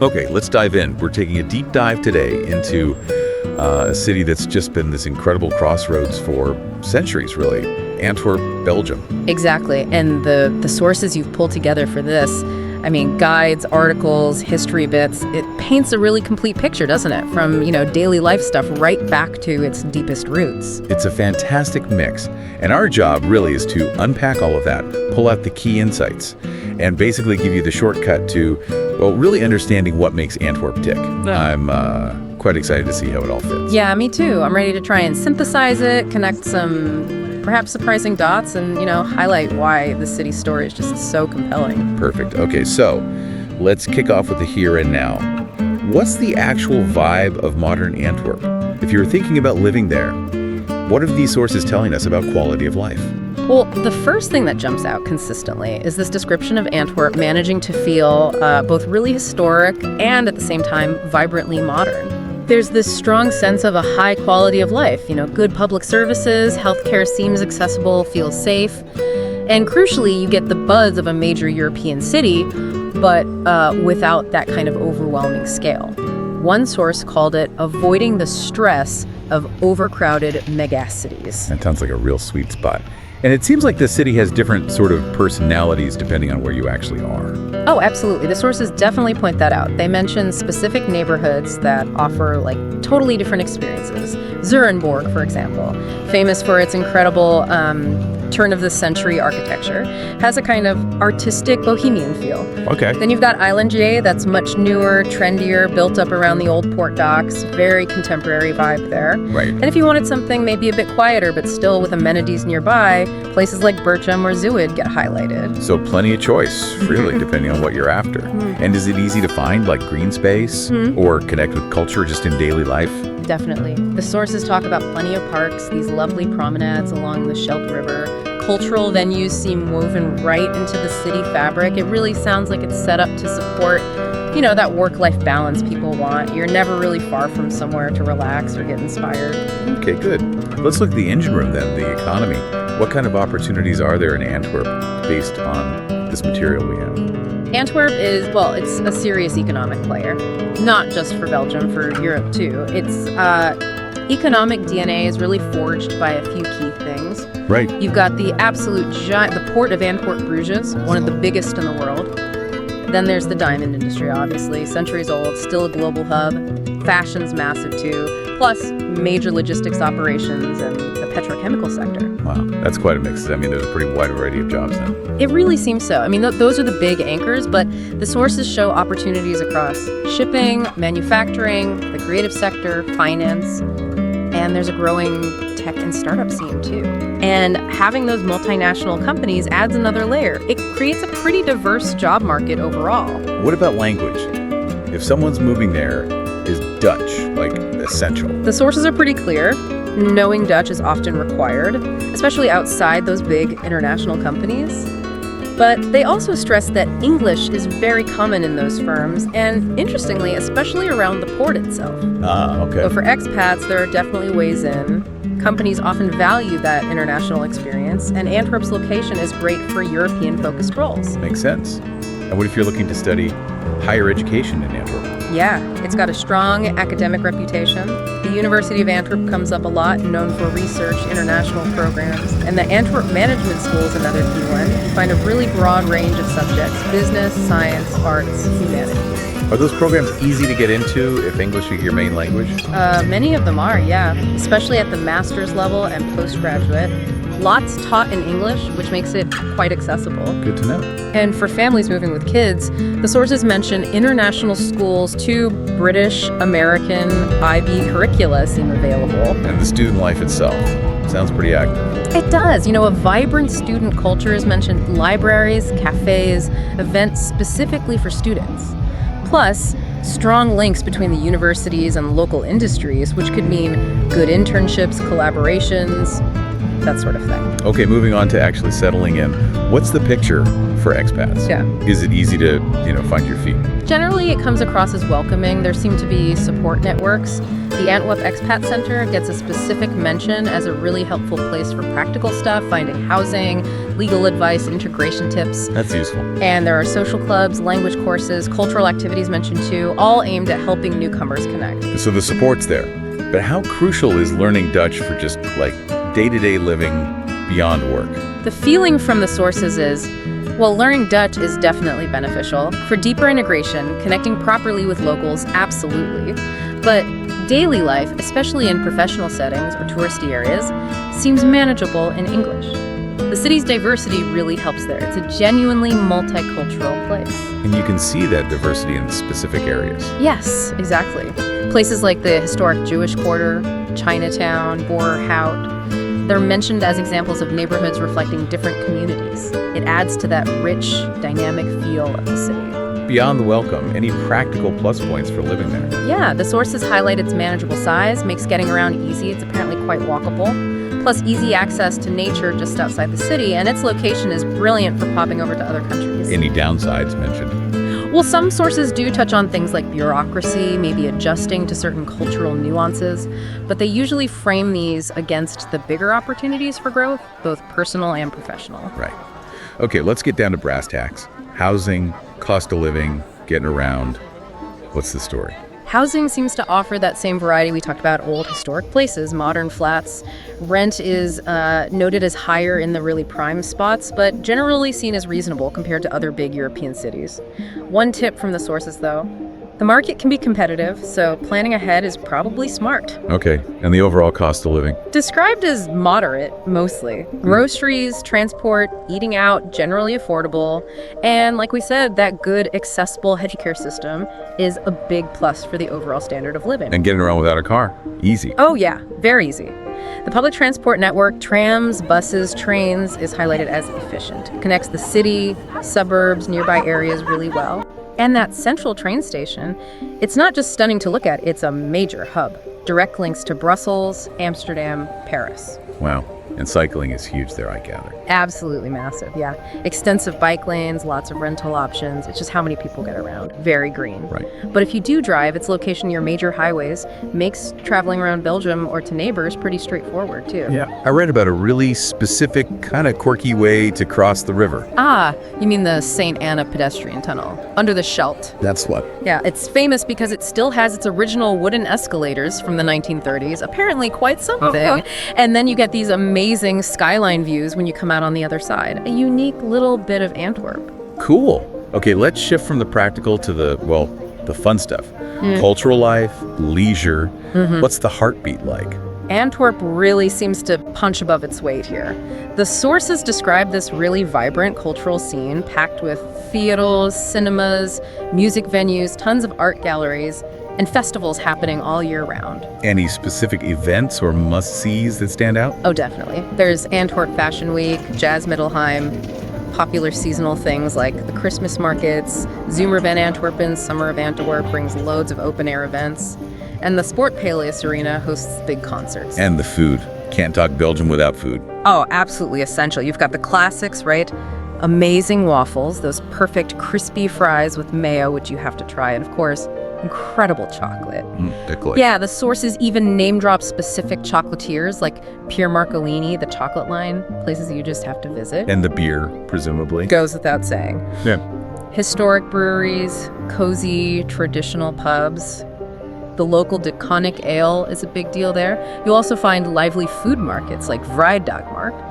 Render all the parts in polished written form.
Okay, let's dive in. We're taking a deep dive today into a city that's just been this incredible crossroads for centuries, really. Antwerp, Belgium. Exactly. And the sources you've pulled together for this, I mean, guides, articles, history bits, it paints a really complete picture, doesn't it? From, daily life stuff right back to its deepest roots. It's a fantastic mix. And our job really is to unpack all of that, pull out the key insights, and basically give you the shortcut to, well, really understanding what makes Antwerp tick. Yeah. I'm quite excited to see how it all fits. Yeah, me too. I'm ready to try and synthesize it, connect some perhaps surprising dots, and, highlight why the city's story is just so compelling. Perfect. Okay, so let's kick off with the here and now. What's the actual vibe of modern Antwerp? If you're thinking about living there, what are these sources telling us about quality of life? Well, the first thing that jumps out consistently is this description of Antwerp managing to feel both really historic and at the same time vibrantly modern. There's this strong sense of a high quality of life, good public services, healthcare seems accessible, feels safe, and crucially, you get the buzz of a major European city, but without that kind of overwhelming scale. One source called it avoiding the stress of overcrowded megacities. That sounds like a real sweet spot. And it seems like the city has different sort of personalities depending on where you actually are. Oh, absolutely. The sources definitely point that out. They mention specific neighborhoods that offer totally different experiences. Zurenborg, for example, famous for its incredible turn-of-the-century architecture, has a kind of artistic bohemian feel. Okay. Then you've got Eilandsjee, that's much newer, trendier, built up around the old port docks, very contemporary vibe there. Right. And if you wanted something maybe a bit quieter, but still with amenities nearby, places like Berchem or Zuid get highlighted. So plenty of choice, really, depending on what you're after. And is it easy to find, green space or connect with culture just in daily life? Definitely. The sources talk about plenty of parks, these lovely promenades along the Scheldt River. Cultural venues seem woven right into the city fabric. It really sounds like it's set up to support, that work-life balance people want. You're never really far from somewhere to relax or get inspired. Okay, good. Let's look at the engine room then, the economy. What kind of opportunities are there in Antwerp based on this material we have? Antwerp is, it's a serious economic player, not just for Belgium, for Europe too. Its economic DNA is really forged by a few key things. Right. You've got the absolute giant, the port of Antwerp-Bruges, one of the biggest in the world. Then there's the diamond industry, obviously, centuries old, still a global hub. Fashion's massive too, plus major logistics operations and the petrochemical sector. Wow, that's quite a mix. There's a pretty wide variety of jobs then. It really seems so. Those are the big anchors, but the sources show opportunities across shipping, manufacturing, the creative sector, finance, and there's a growing tech and startup scene too. And having those multinational companies adds another layer. It creates a pretty diverse job market overall. What about language? If someone's moving there, is Dutch, essential? The sources are pretty clear. Knowing Dutch is often required, especially outside those big international companies. But they also stress that English is very common in those firms, and interestingly, especially around the port itself. Okay. So for expats, there are definitely ways in. Companies often value that international experience, and Antwerp's location is great for European-focused roles. Makes sense. And what if you're looking to study higher education in Antwerp? Yeah, it's got a strong academic reputation. The University of Antwerp comes up a lot, known for research, international programs. And the Antwerp Management School is another key one. You find a really broad range of subjects: business, science, arts, humanities. Are those programs easy to get into if English is your main language? Many of them are, yeah, especially at the master's level and postgraduate. Lots taught in English, which makes it quite accessible. Good to know. And for families moving with kids, the sources mention international schools too. British, American, IB curricula seem available. And the student life itself sounds pretty active. It does. A vibrant student culture is mentioned. Libraries, cafes, events specifically for students. Plus, strong links between the universities and local industries, which could mean good internships, collaborations, that sort of thing. Okay, moving on to actually settling in. What's the picture for expats? Yeah. Is it easy to, find your feet? Generally, it comes across as welcoming. There seem to be support networks. The Antwerp Expat Center gets a specific mention as a really helpful place for practical stuff, finding housing, legal advice, integration tips. That's useful. And there are social clubs, language courses, cultural activities mentioned too, all aimed at helping newcomers connect. So the support's there. But how crucial is learning Dutch for just, like, day-to-day living beyond work? The feeling from the sources is, well, learning Dutch is definitely beneficial. For deeper integration, connecting properly with locals, absolutely. But daily life, especially in professional settings or touristy areas, seems manageable in English. The city's diversity really helps there. It's a genuinely multicultural place. And you can see that diversity in specific areas. Yes, exactly. Places like the historic Jewish Quarter, Chinatown, Boerhout, they're mentioned as examples of neighborhoods reflecting different communities. It adds to that rich, dynamic feel of the city. Beyond the welcome, any practical plus points for living there? Yeah, the sources highlight its manageable size, makes getting around easy. It's apparently quite walkable. Plus easy access to nature just outside the city, and its location is brilliant for popping over to other countries. Any downsides mentioned? Well, some sources do touch on things like bureaucracy, maybe adjusting to certain cultural nuances, but they usually frame these against the bigger opportunities for growth, both personal and professional. Right. Okay, let's get down to brass tacks. Housing, cost of living, getting around. What's the story? Housing seems to offer that same variety we talked about, old historic places, modern flats. Rent is noted as higher in the really prime spots, but generally seen as reasonable compared to other big European cities. One tip from the sources, though, the market can be competitive, so planning ahead is probably smart. Okay, and the overall cost of living? Described as moderate, mostly. Groceries, transport, eating out, generally affordable. And like we said, that good, accessible healthcare system is a big plus for the overall standard of living. And getting around without a car? Easy. Oh yeah, very easy. The public transport network, trams, buses, trains, is highlighted as efficient. It connects the city, suburbs, nearby areas really well. And that central train station, it's not just stunning to look at, it's a major hub. Direct links to Brussels, Amsterdam, Paris. Wow. And cycling is huge there, I gather. Absolutely massive, yeah. Extensive bike lanes, lots of rental options. It's just how many people get around. Very green. Right. But if you do drive, its location near major highways makes traveling around Belgium or to neighbors pretty straightforward, too. Yeah. I read about a really specific, kind of quirky way to cross the river. Ah, you mean the St. Anna pedestrian tunnel, under the Scheldt. That's what? Yeah, it's famous because it still has its original wooden escalators from the 1930s, apparently quite something. And then you get these amazing skyline views when you come out on the other side. A unique little bit of Antwerp. Cool. Okay, let's shift from the practical to the fun stuff. Cultural life, leisure. What's the heartbeat like? Antwerp really seems to punch above its weight here. The sources describe this really vibrant cultural scene packed with theaters, cinemas, music venues, tons of art galleries, and festivals happening all year round. Any specific events or must-sees that stand out? Oh, definitely. There's Antwerp Fashion Week, Jazz Middelheim, popular seasonal things like the Christmas markets, Zomer van Antwerpen, Summer of Antwerp brings loads of open-air events, and the Sport Palace Arena hosts big concerts. And the food. Can't talk Belgium without food. Oh, absolutely essential. You've got the classics, right? Amazing waffles, those perfect crispy fries with mayo, which you have to try, and of course, incredible chocolate. Yeah, the sources even name drop specific chocolatiers like Pier Marcolini, the chocolate line, places you just have to visit. And the beer, presumably. Goes without saying. Yeah. Historic breweries, cozy, traditional pubs. The local Deconic ale is a big deal there. You'll also find lively food markets like Vrijdagmarkt.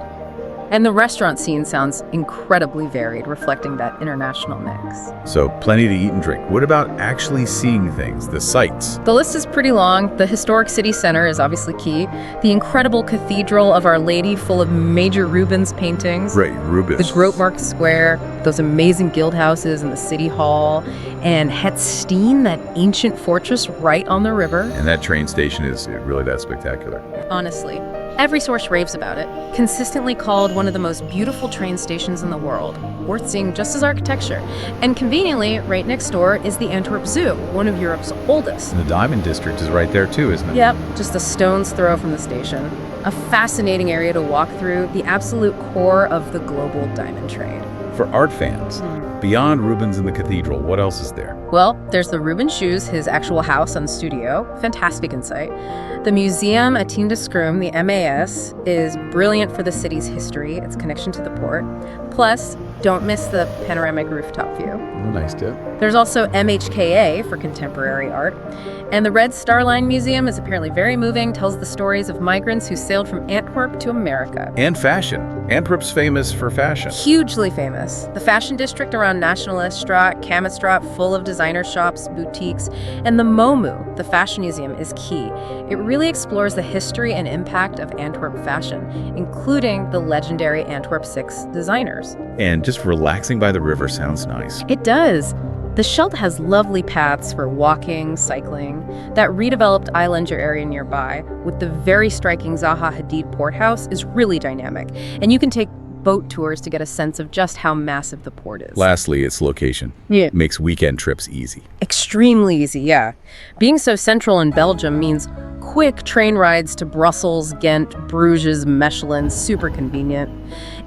And the restaurant scene sounds incredibly varied, reflecting that international mix. So plenty to eat and drink. What about actually seeing things, the sights? The list is pretty long. The historic city center is obviously key. The incredible cathedral of Our Lady full of major Rubens paintings. Right, Rubens. The Grootmarkt Square, those amazing guild houses and the city hall, and Het Steen, that ancient fortress right on the river. And that train station is really that spectacular. Honestly, every source raves about it. Consistently called one of the most beautiful train stations in the world, worth seeing just as architecture. And conveniently, right next door is the Antwerp Zoo, one of Europe's oldest. And the Diamond District is right there too, isn't it? Yep, just a stone's throw from the station. A fascinating area to walk through, the absolute core of the global diamond trade. For art fans, beyond Rubens and the cathedral, what else is there? Well, there's the Rubens Shoes, his actual house and studio. Fantastic insight. The museum at Scrum, the MAS, is brilliant for the city's history, its connection to the port. Plus, don't miss the panoramic rooftop view. Nice tip. There's also MHKA for contemporary art. And the Red Star Line Museum is apparently very moving, tells the stories of migrants who sailed from Antwerp to America. And fashion. Antwerp's famous for fashion. Hugely famous. The fashion district around Nationalstraat, Kamerstraat, full of designer shops, boutiques, and the MoMu, the fashion museum, is key. It really explores the history and impact of Antwerp fashion, including the legendary Antwerp 6 designers. And just relaxing by the river sounds nice. It does. The Scheldt has lovely paths for walking, cycling. That redeveloped Eilander area nearby, with the very striking Zaha Hadid port house, is really dynamic. And you can take boat tours to get a sense of just how massive the port is. Lastly, its location. Yeah. Makes weekend trips easy. Extremely easy, yeah. Being so central in Belgium means quick train rides to Brussels, Ghent, Bruges, Mechelen, super convenient.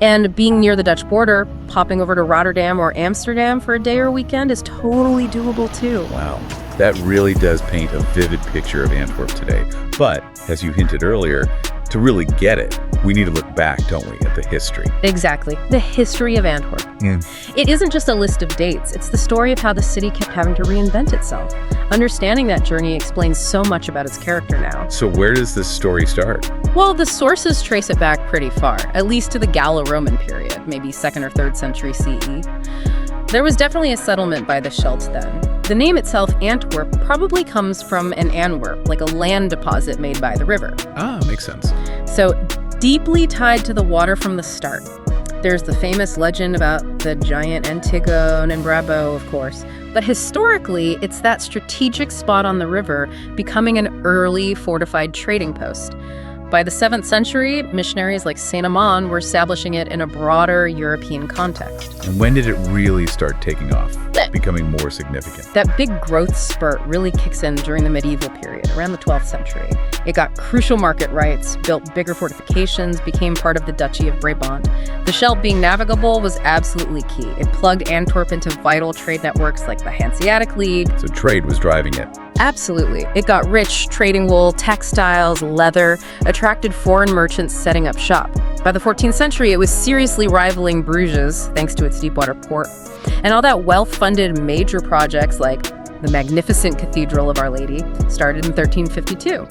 And being near the Dutch border, popping over to Rotterdam or Amsterdam for a day or weekend is totally doable too. Wow, that really does paint a vivid picture of Antwerp today. But, as you hinted earlier, to really get it, we need to look back, don't we, at the history. Exactly. The history of Antwerp. It isn't just a list of dates. It's the story of how the city kept having to reinvent itself. Understanding that journey explains so much about its character now. So where does this story start? Well, the sources trace it back pretty far, at least to the Gallo-Roman period, maybe 2nd or 3rd century CE. There was definitely a settlement by the Scheldt then. The name itself, Antwerp, probably comes from an Antwerp, like a land deposit made by the river. Ah, makes sense. So deeply tied to the water from the start. There's the famous legend about the giant Antigone and Brabo, of course. But historically, it's that strategic spot on the river becoming an early fortified trading post. By the 7th century, missionaries like Saint Amand were establishing it in a broader European context. And when did it really start taking off, becoming more significant? That big growth spurt really kicks in during the medieval period, around the 12th century. It got crucial market rights, built bigger fortifications, became part of the Duchy of Brabant. The Scheldt being navigable was absolutely key. It plugged Antwerp into vital trade networks like the Hanseatic League. So trade was driving it. Absolutely. It got rich, trading wool, textiles, leather, attracted foreign merchants setting up shop. By the 14th century, it was seriously rivaling Bruges, thanks to its deepwater port. And all that wealth funded major projects like the magnificent Cathedral of Our Lady started in 1352.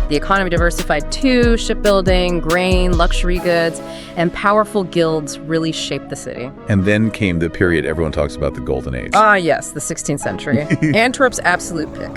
The economy diversified too. Shipbuilding, grain, luxury goods, and powerful guilds really shaped the city. And then came the period everyone talks about, the Golden Age. Ah, yes, the 16th century. Antwerp's absolute pick.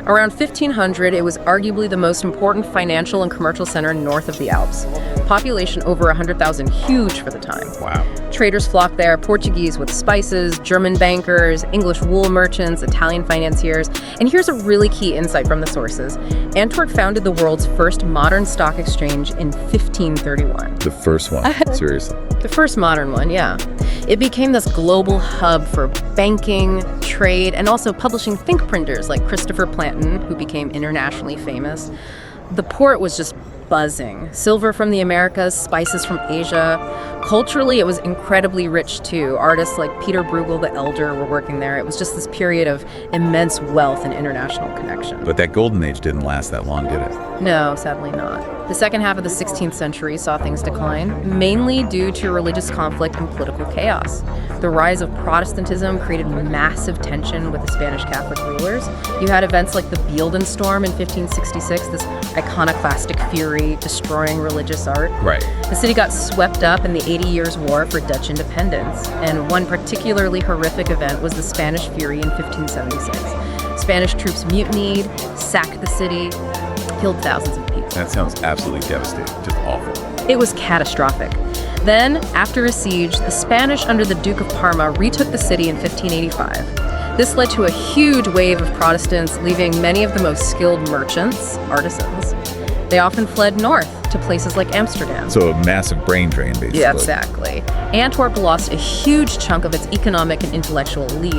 Around 1500, it was arguably the most important financial and commercial center north of the Alps. Population over 100,000, huge for the time. Wow. Traders flocked there, Portuguese with spices, German bankers, English wool merchants, Italian financiers. And here's a really key insight from the sources. Antwerp founded the world's first modern stock exchange in 1531. The first one, seriously. The first modern one, yeah. It became this global hub for banking, trade, and also publishing think printers like Christopher Plantin, who became internationally famous. The port was just buzzing. Silver from the Americas, spices from Asia. Culturally, it was incredibly rich too. Artists like Peter Bruegel the Elder were working there. It was just this period of immense wealth and international connection. But that Golden Age didn't last that long, did it? No, sadly not. The second half of the 16th century saw things decline, mainly due to religious conflict and political chaos. The rise of Protestantism created massive tension with the Spanish Catholic rulers. You had events like the Beeldenstorm in 1566, this iconoclastic fury destroying religious art. Right. The city got swept up in the 80 Years' War for Dutch independence, and one particularly horrific event was the Spanish Fury in 1576. Spanish troops mutinied, sacked the city, killed thousands of people. That sounds absolutely devastating, just awful. It was catastrophic. Then, after a siege, the Spanish under the Duke of Parma retook the city in 1585. This led to a huge wave of Protestants, leaving many of the most skilled merchants, artisans. They often fled north to places like Amsterdam. So a massive brain drain, basically. Yeah, exactly. Antwerp lost a huge chunk of its economic and intellectual elite.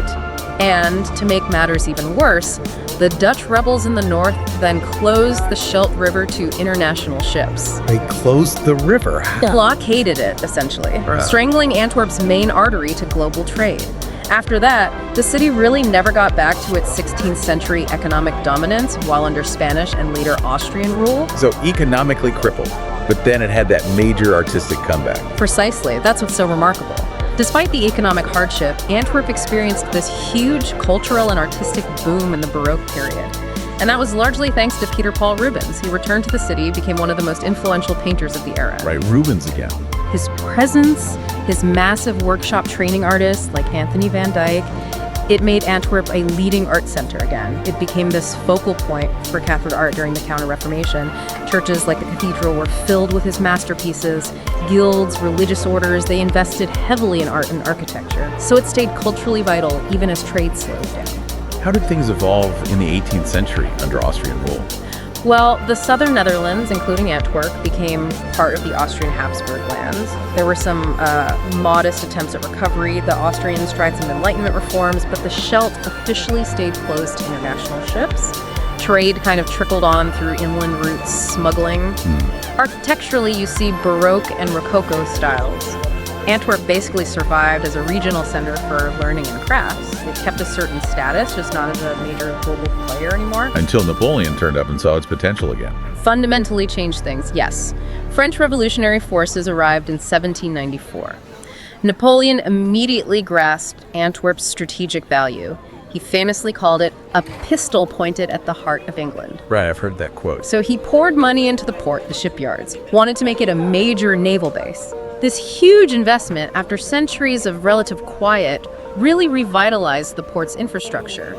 And to make matters even worse, the Dutch rebels in the north then closed the Scheldt River to international ships. They closed the river. Blockaded it, essentially, strangling Antwerp's main artery to global trade. After that, the city really never got back to its 16th century economic dominance while under Spanish and later Austrian rule. So economically crippled, but then it had that major artistic comeback. Precisely, that's what's so remarkable. Despite the economic hardship, Antwerp experienced this huge cultural and artistic boom in the Baroque period. And that was largely thanks to Peter Paul Rubens. He returned to the city, became one of the most influential painters of the era. Right, Rubens again. His presence, his massive workshop training artists like Anthony van Dyck, it made Antwerp a leading art center again. It became this focal point for Catholic art during the Counter-Reformation. Churches like the cathedral were filled with his masterpieces. Guilds, religious orders, they invested heavily in art and architecture. So it stayed culturally vital even as trade slowed down. How did things evolve in the 18th century under Austrian rule? Well, the southern Netherlands, including Antwerp, became part of the Austrian Habsburg lands. There were some modest attempts at recovery. The Austrians tried some Enlightenment reforms, but the Scheldt officially stayed closed to international ships. Trade kind of trickled on through inland routes, smuggling. Architecturally, you see Baroque and Rococo styles. Antwerp basically survived as a regional center for learning and crafts. It kept a certain status, just not as a major global player anymore. Until Napoleon turned up and saw its potential again. Fundamentally changed things, yes. French revolutionary forces arrived in 1794. Napoleon immediately grasped Antwerp's strategic value. He famously called it a pistol pointed at the heart of England. Right, I've heard that quote. So he poured money into the port, the shipyards, wanted to make it a major naval base. This huge investment, after centuries of relative quiet, really revitalized the port's infrastructure.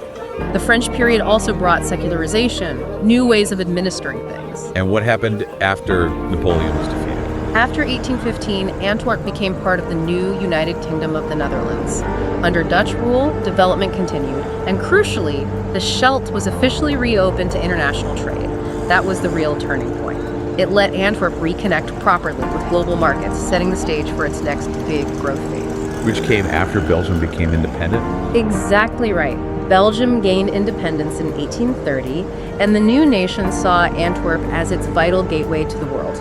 The French period also brought secularization, new ways of administering things. And what happened after Napoleon was defeated? After 1815, Antwerp became part of the new United Kingdom of the Netherlands. Under Dutch rule, development continued, and crucially, the Scheldt was officially reopened to international trade. That was the real turning point. It let Antwerp reconnect properly with global markets, setting the stage for its next big growth phase. Which came after Belgium became independent? Exactly right. Belgium gained independence in 1830, and the new nation saw Antwerp as its vital gateway to the world.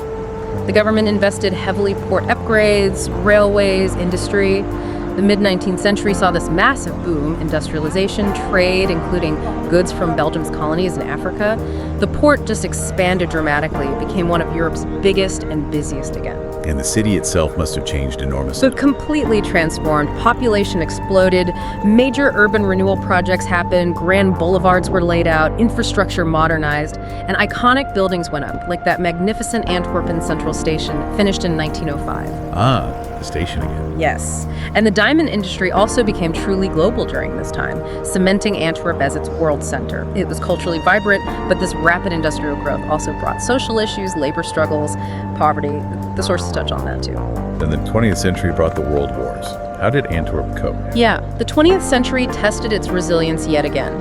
The government invested heavily in port upgrades, railways, industry. The mid-19th century saw this massive boom, industrialization, trade, including goods from Belgium's colonies in Africa. The port just expanded dramatically. It became one of Europe's biggest and busiest again. And the city itself must have changed enormously. So completely transformed. Population exploded. Major urban renewal projects happened. Grand boulevards were laid out. Infrastructure modernized. And iconic buildings went up, like that magnificent Antwerpen Central Station, finished in 1905. Ah, the station again. Yes. And the diamond industry also became truly global during this time, cementing Antwerp as its world center. It was culturally vibrant, but this rapid industrial growth also brought social issues, labor struggles, poverty. The sources touch on that too. Then the 20th century brought the world wars. How did Antwerp cope? Yeah, the 20th century tested its resilience yet again.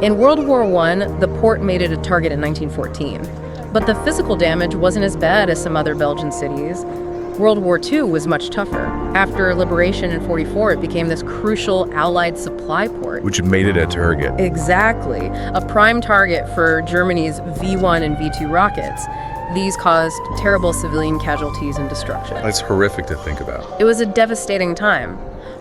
In World War I, the port made it a target in 1914. But the physical damage wasn't as bad as some other Belgian cities. World War II was much tougher. After liberation in 1944, it became this crucial Allied supply port. Which made it a target. Exactly. A prime target for Germany's V-1 and V-2 rockets. These caused terrible civilian casualties and destruction. That's horrific to think about. It was a devastating time.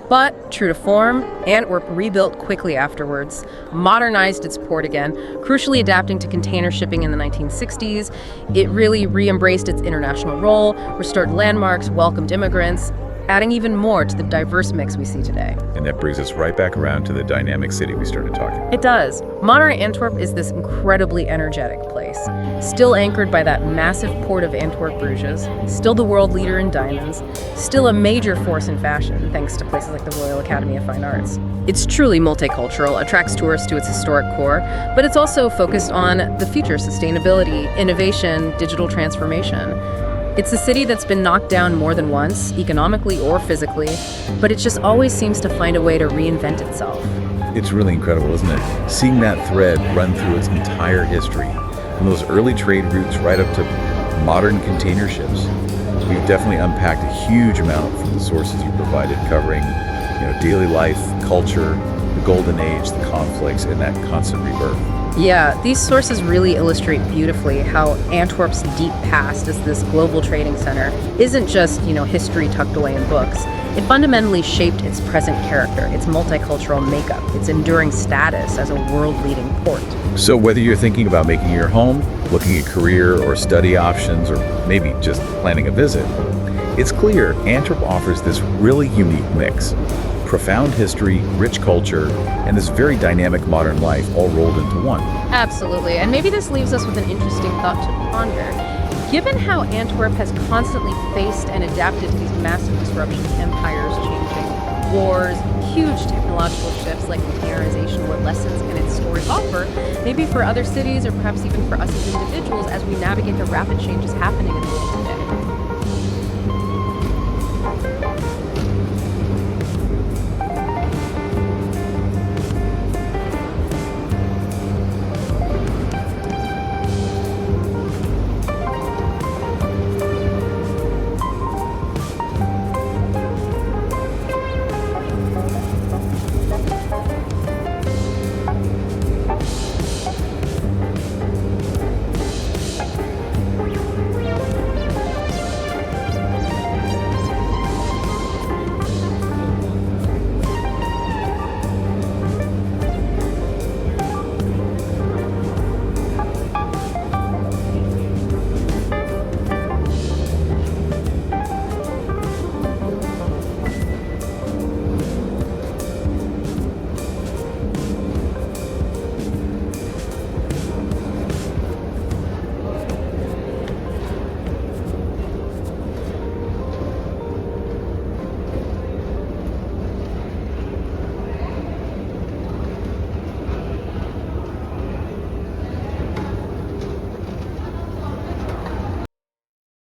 But, true to form, Antwerp rebuilt quickly afterwards, modernized its port again, crucially adapting to container shipping in the 1960s. It really re-embraced its international role, restored landmarks, welcomed immigrants, adding even more to the diverse mix we see today. And that brings us right back around to the dynamic city we started talking about. It does. Modern Antwerp is this incredibly energetic place, still anchored by that massive port of Antwerp-Bruges, still the world leader in diamonds, still a major force in fashion, thanks to places like the Royal Academy of Fine Arts. It's truly multicultural, attracts tourists to its historic core, but it's also focused on the future, sustainability, innovation, digital transformation. It's a city that's been knocked down more than once, economically or physically, but it just always seems to find a way to reinvent itself. It's really incredible, isn't it? Seeing that thread run through its entire history, from those early trade routes right up to modern container ships. We've definitely unpacked a huge amount from the sources you provided, covering daily life, culture, the golden age, the conflicts, and that constant rebirth. Yeah, these sources really illustrate beautifully how Antwerp's deep past as this global trading center isn't just, history tucked away in books. It fundamentally shaped its present character, its multicultural makeup, its enduring status as a world-leading port. So whether you're thinking about making your home, looking at career or study options, or maybe just planning a visit, it's clear Antwerp offers this really unique mix. Profound history, rich culture, and this very dynamic modern life all rolled into one. Absolutely, and maybe this leaves us with an interesting thought to ponder. Given how Antwerp has constantly faced and adapted to these massive disruptions, empires changing, wars, huge technological shifts like containerization, what lessons can its story offer, maybe for other cities or perhaps even for us as individuals as we navigate the rapid changes happening in the world today?